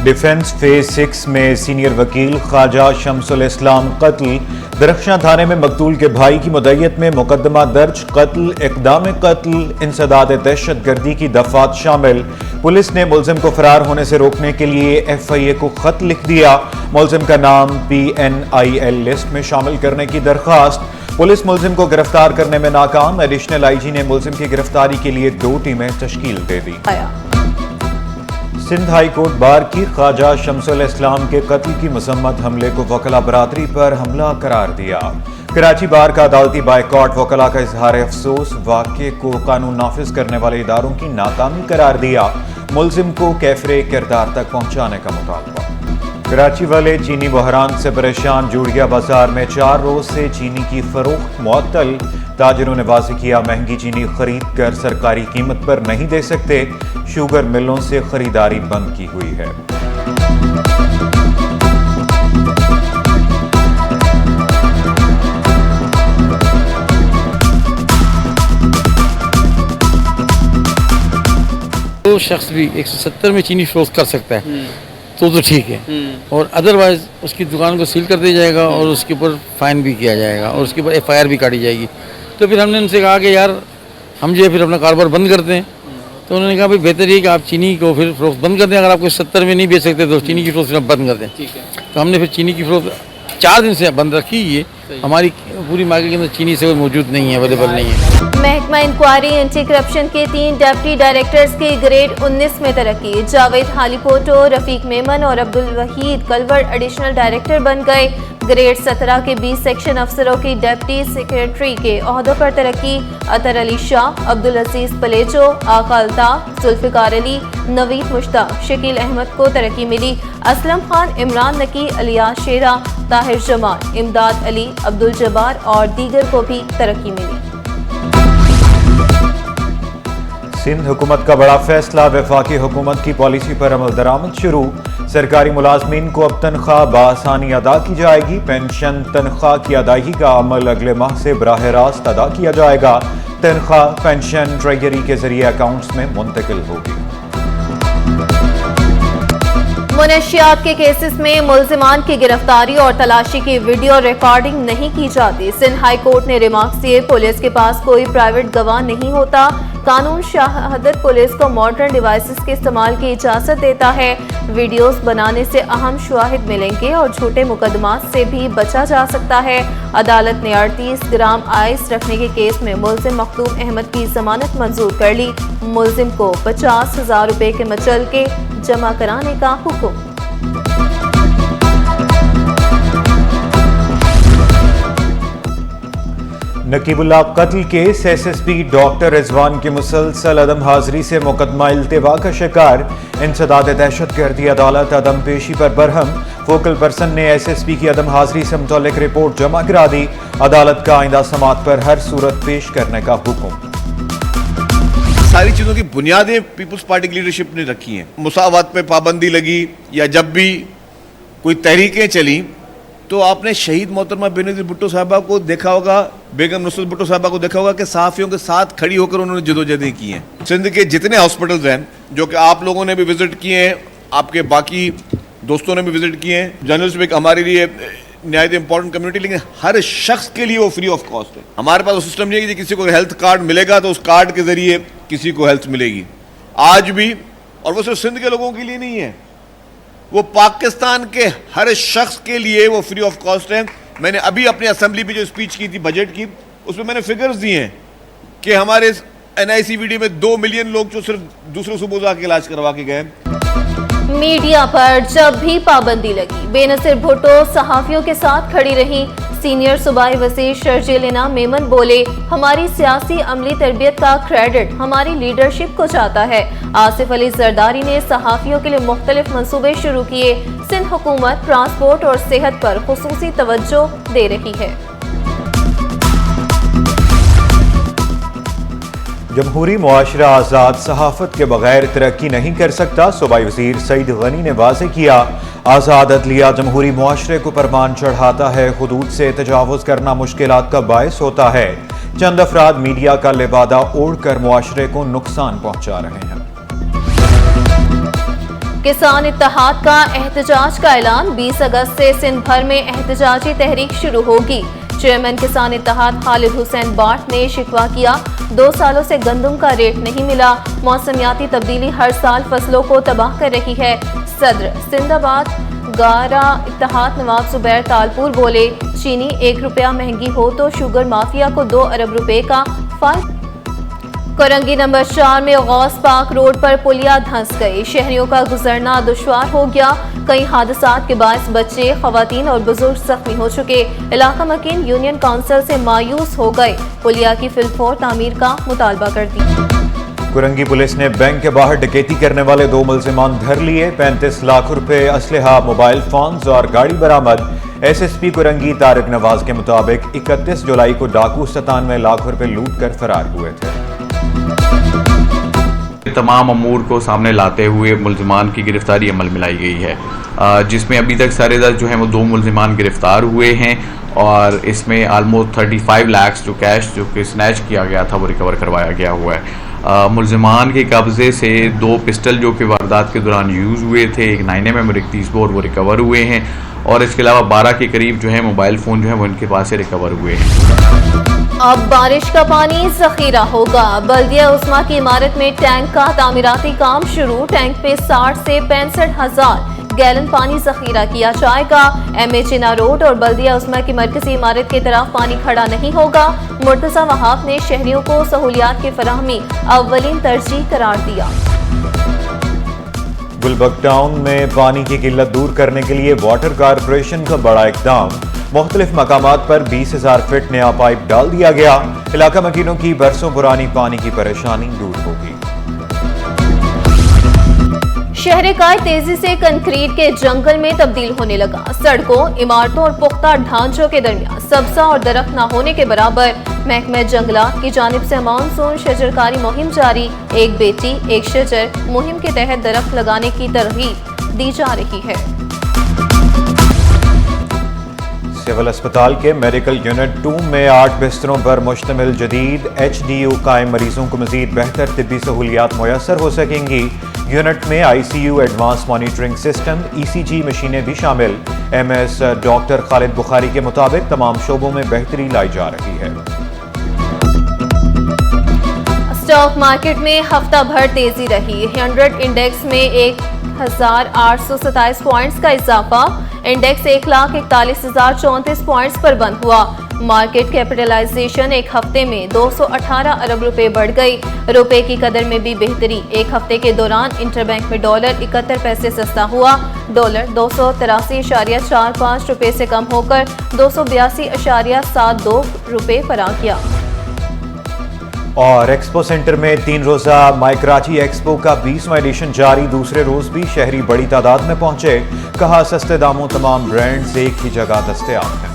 Defence phase 6 में senior वकील ख्वाजा शमसुल इस्लाम कत्ल। दरख्शां थाने में मकतूल के भाई की मुद्दइयत में मुकदमा दर्ज। कत्ल, इक़दाम कत्ल, इंसदाद दहशत गर्दी की दफात शामिल। पुलिस ने मुलजिम को फरार होने से रोकने के लिए FIA को खत लिख दिया। मुलजिम का नाम PNIL लिस्ट में शामिल करने की दरख्वास्त। पुलिस मुलजिम को गिरफ्तार करने में नाकाम। एडिशनल IG ने मुलजिम की गिरफ्तारी के लिए 2 टीमें तश्कील दे दी। सिंध हाई कोर्ट बार की ख्वाजा शमसुल इस्लाम के कत्ल की मजम्मत हमले को वकला बरादरी पर हमला करार दिया। कराची बार का अदालती बायकॉट वकला का इजहार अफसोस, वाक़े को कानून नाफिज करने वाले इदारों की नाकामी करार दिया। मुलजिम को कैफरे किरदार तक पहुंचाने का मुतालबा। कराची वाले चीनी बहरान से परेशान। जूड़िया बाजार में 4 रोज से चीनी की फरोख्त मुअत्तल। ताजिरों ने वाज़ेह किया महंगी चीनी खरीद कर सरकारी कीमत पर नहीं दे सकते। शुगर मिलों से खरीदारी बंद की हुई है। तो शख्स भी 170 में चीनी फरोख्त कर सकता है तो ठीक है, और अदरवाइज उसकी दुकान को सील कर दिया जाएगा और उसके ऊपर फाइन भी किया जाएगा और उसके ऊपर FIR भी काटी जाएगी। तो फिर हमने उनसे कहा कि यार हम जो है फिर अपना कारोबार बंद करते हैं। तो उन्होंने कहा भाई बेहतर है कि आप चीनी को फिर फरोख्त बंद कर दें। अगर आपको 70 में नहीं बेच सकते तो चीनी की फरोख्त फिर बंद कर दें। तो हमने फिर चीनी की फरोख्त 4 दिन से बंद रखी। ये हमारी पूरी मार्केट के अंदर चीनी से मौजूद नहीं है, अवेलेबल नहीं है। महकमा इंक्वायरी एंटी करप्शन के 3 डिप्टी डायरेक्टर्स की ग्रेड 19 में तरक्की। जावेद हालीपोटो, रफीक मेमन और Abdul Waheed culvert additional director बन गए। ग्रेड 17 के 20 सेक्शन अफसरों की डिप्टी सेक्रेटरी के ओहदों पर तरक्की। अतर अली शाह, अब्दुल अजीज पलेचो, आका अल्ताफ, जुल्फिकार अली, नवीद मुश्ताक, शकील अहमद को तरक्की मिली। असलम खान, इमरान नकी, अलिया शेरा, ताहिर जमाल, इमदाद अली, अब्दुल जब्बार और दीगर को भी तरक्की मिली। सिंध हुकूमत का बड़ा फैसला। वफाकी हुकूमत की पॉलिसी पर अमल दरामद शुरू। सरकारी मुलाजमीन को अब तनख्वाह बासानी अदा की जाएगी। पेंशन तनख्वाह की अदायगी का अमल अगले माह से बराह रास्त अदा किया जाएगा। तनख्वाह पेंशन ट्रेजरी के जरिए अकाउंट्स में मुंतकिल होगी। मुनशियात के केसेस में मुल्जिमान की गिरफ्तारी और तलाशी की वीडियो रिकॉर्डिंग नहीं की जाती। सिंध हाई कोर्ट ने रिमार्क्स दिए, पुलिस के पास कोई प्राइवेट गवाह नहीं होता। कानून शहादत पुलिस को मॉडर्न डिवाइसेस के इस्तेमाल की इजाजत देता है। वीडियोस बनाने से अहम शवाहिद मिलेंगे और झूठे मुकदमात से भी बचा जा सकता है। अदालत ने 38 ग्राम आइस रखने के केस में मुल्जिम मखदूम अहमद की जमानत मंजूर कर ली। मुल्जिम को 50,000 रुपए के मचल के जमा कराने का हुक्म। नकीबुल्लाह कत्ल केस। SSP डॉक्टर रिजवान की मुसलसल अदम हाजिरी से मुकदमा इल्तिवा का शिकार। इंसदाद दहशत गर्दी अदालत अदम पेशी पर बरहम। फोकल पर्सन ने SSP की अदम हाजिरी से मुतल्लिक रिपोर्ट जमा करा दी। अदालत का आइंदा समात पर हर सूरत पेश करने का हुक्म। सारी चीज़ों की बुनियादें पीपल्स पार्टी की लीडरशिप ने रखी हैं। मुसावात पे पाबंदी लगी या जब भी कोई तहरीकें चली तो आपने शहीद मोहतरमा बेनज़ीर भुट्टो साहबा को देखा होगा, बेगम नुसरत भुट्टो साहबा को देखा होगा कि सहाफ़ियों के साथ खड़ी होकर उन्होंने जदोजहदें की हैं। सिंध के जितने हॉस्पिटल्स हैं जो कि आप लोगों ने भी विज़िट किए हैं, आपके बाकी दोस्तों ने भी विज़िट किए हैं, जर्नलिस्ट भी हमारे लिए नहायत इंपॉर्टेंट कम्युनिटी, लेकिन हर शख्स के लिए वो फ्री ऑफ कॉस्ट है। हमारे पास वो सिस्टम नहीं है कि किसी को हेल्थ कार्ड मिलेगा तो उस कार्ड के ज़रिए किसी को हेल्थ मिलेगी आज भी। और वो सिर्फ सिंध के लोगों के लिए नहीं है, वो पाकिस्तान के हर शख्स के लिए वो फ्री ऑफ कॉस्ट है। मैंने अभी अपनी असेंबली में जो स्पीच की थी बजट की, उसमें मैंने फिगर्स दिए हैं कि हमारे NICVD में 2 मिलियन लोग जो सिर्फ दूसरे सूबों से आके इलाज करवा के गए। मीडिया पर जब भी पाबंदी लगी, बेनज़ीर भुट्टो सहाफियों के साथ खड़ी रही। सीनियर सूबाई वज़ीर शर्जीलिना मेमन बोले, हमारी सियासी अमली तरबियत का क्रेडिट हमारी लीडरशिप को जाता है। आसिफ अली जरदारी ने सहाफियों के लिए मुख्तलिफ मंसूबे शुरू किए। सिंध हुकूमत ट्रांसपोर्ट और सेहत पर खुसूसी तवज्जो दे रही है। जमहूरी मुआशरा आज़ाद सहाफ़त के बगैर तरक्की नहीं कर सकता। सूबाई वज़ीर सईद गनी ने वाज़ेह किया, आज़ाद अदलिया जमहूरी मुआशरे को परमान चढ़ाता है, हुदूद से तजावुज़ करना मुश्किलात का बायस होता है। चंद अफराद मीडिया का लिबादा ओढ़ कर मुआशरे को नुकसान पहुँचा रहे हैं। किसान इत्तेहाद का एहतजाज का ऐलान। 20 अगस्त से सिंध भर में एहतजाजी तहरीक शुरू होगी। चेयरमैन किसान इत्तेहाद खालिद हुसैन बाट ने शिकवा किया, 2 सालों से गंदम का रेट नहीं मिला। मौसमियाती तब्दीली हर साल फसलों को तबाह कर रही है। सदर सिंदाबाद गारा इत्तेहाद नवाब जुबैर तालपुर बोले, चीनी 1 रुपया महंगी हो तो शुगर माफिया को 2 अरब रुपए का फायदा। कोरंगी नंबर 4 में गौस पाक रोड पर पुलिया धंस गई। शहरियों का गुजरना दुश्वार हो गया। कई हादसात के बायस बच्चे, खवातीन और बुजुर्ग जख्मी हो चुके। इलाका मकीन यूनियन काउंसिल से मायूस हो गए। पुलिया की फिलफौर तामीर का मुतालबा कर दी। कुरंगी पुलिस ने बैंक के बाहर डकैती करने वाले 2 मुल्जिमान धर लिए। 35 लाख रुपए, असलहा, मोबाइल फोन्स और गाड़ी बरामद। SSP कुरंगी तारिक नवाज के मुताबिक 31 जुलाई को डाकू 97 लाख रुपए लूट कर फरार हुए थे। तमाम अमूर को सामने लाते हुए मुल्जिमान की गिरफ्तारी अमल में लाई गई है, जिसमें अभी तक सारे जो है वो 2 मुल्जिमान गिरफ्तार हुए हैं और इसमें आलमोस्ट 35 लाख जो कैश जो कि स्नैच किया गया था वो रिकवर करवाया गया हुआ है। मुल्जिमान के कब्ज़े से 2 पिस्टल जो कि वारदात के दौरान यूज़ हुए थे, एक 9mm और एक 30 बोर वो रिकवर हुए हैं और इसके अलावा 12 के करीब जो है मोबाइल फ़ोन जो है वो इनके पास से रिकवर हुए हैं। अब बारिश का पानी जखीरा होगा। बल्दिया उस्मा की इमारत में टैंक का तामीराती काम शुरू। टैंक पे 60 से 65,000 गैलन पानी जखीरा किया जाएगा। MA चिना रोड और बल्दिया उस्मा की मरकजी इमारत की तरफ पानी खड़ा नहीं होगा। मुर्तजा वहाब ने शहरियों को सहूलियात की फराहमी अव्वलीन तरजीह करार दिया। गुलबर्ग टाउन में पानी की किल्लत दूर करने के लिए वाटर कारपोरेशन का बड़ा इकदाम। मुख्तलिफ मकामात पर 20,000 फीट नया पाइप डाल दिया गया। इलाका मकीनों की बरसों पुरानी पानी की परेशानी दूर होगी। शहर का तेजी से कंक्रीट के जंगल में तब्दील होने लगा। सड़कों, इमारतों और पुख्ता ढांचों के दरमियान सब्जा और दरख्त न होने के बराबर। महकमा जंगलात की जानिब से मानसून शजरकारी मुहिम जारी। एक बेटी एक शजर मुहिम के तहत दरख्त लगाने की तरगीब दी जा रही है। सिविल अस्पताल के मेडिकल यूनिट 2 में 8 बिस्तरों पर मुश्तमिल जदीद HDU कायम। मरीजों को मजीद बेहतर तिब्बी सहूलियात मुयसर हो सकेंगी। यूनिट में ICU, advance monitoring system, ECG मशीनें भी शामिल। MS डॉक्टर खालिद बुखारी के मुताबिक तमाम शोबों में बेहतरी लाई जा रही है। स्टॉक मार्केट में हफ्ता भर तेजी रही। 100 इंडेक्स में 1,827 पॉइंट्स का इजाफा। इंडेक्स 1,41,034 पॉइंट्स पर बंद हुआ। मार्केट कैपिटलाइजेशन एक हफ्ते में 218 अरब रुपए बढ़ गई। रुपए की कदर में भी बेहतरी। एक हफ्ते के दौरान इंटरबैंक में डॉलर 71 पैसे सस्ता हुआ। डॉलर 283.45 रुपए से कम होकर 282.72 रुपए पर आ गया। और एक्सपो सेंटर में 3 रोजा माइक्राची एक्सपो का 20वां एडिशन जारी। दूसरे रोज भी शहरी बड़ी तादाद में पहुंचे। कहा, सस्ते दामों तमाम ब्रांड्स एक ही जगह दस्तयाब हैं।